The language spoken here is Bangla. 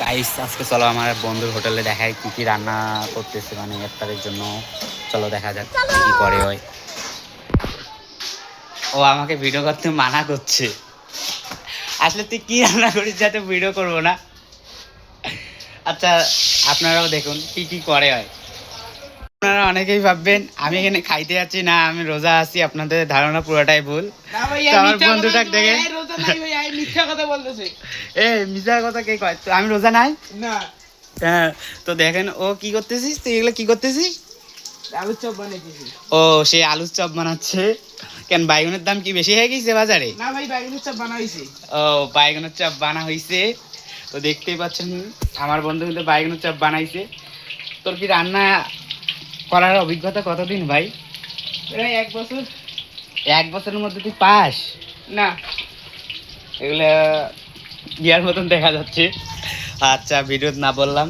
গাইস আজকে চলো আমার বন্ধুর হোটেলে দেখাই কি কি রান্না করতেছে, মানে ইফতারের জন্য। চলো দেখা যাক কি করে ওই। ও আমাকে ভিডিও করতে মানা করছে। আসলে তুই কি রান্না করিস যাতে ভিডিও করবো না? আচ্ছা, আপনারাও দেখুন কি কি করে হয়। আপনারা অনেকেই ভাববেন আমি এখানে খাইতে যাচ্ছি না, আমি রোজা আছি। আপনাদের ধারণা পুরোটাই ভুল। তো আমার বন্ধুটা দেখে মিথ্যা কথা বলতেছে। মিথ্যা কথা কে কয়? তো আমি রোজা নাই না, হ্যাঁ। তো দেখেন ও কি করতেছিস, তুই এগুলো কি করতেছিস? আলুর চপ বানাইতেছি। ও সে আলুর চপ বানাচ্ছে। কেন বাইগনের দাম কি বেশি হয়ে গেছে বাজারে? না ভাই, বাইগুনের চপ বানাইছি। ও বাইগনের চপ বানা হয়েছে। তো দেখতেই পাচ্ছেন আমার বন্ধু কিন্তু বাইগনের চপ বানাইছে। তোর কি রান্না করার অভিজ্ঞতা কতদিন ভাই? প্রায় 1 বছর। 1 বছরের মধ্যে তুই পাস? না, এগুলা ইয়ার মতন দেখা যাচ্ছে। আচ্ছা ভিডিও না বললাম।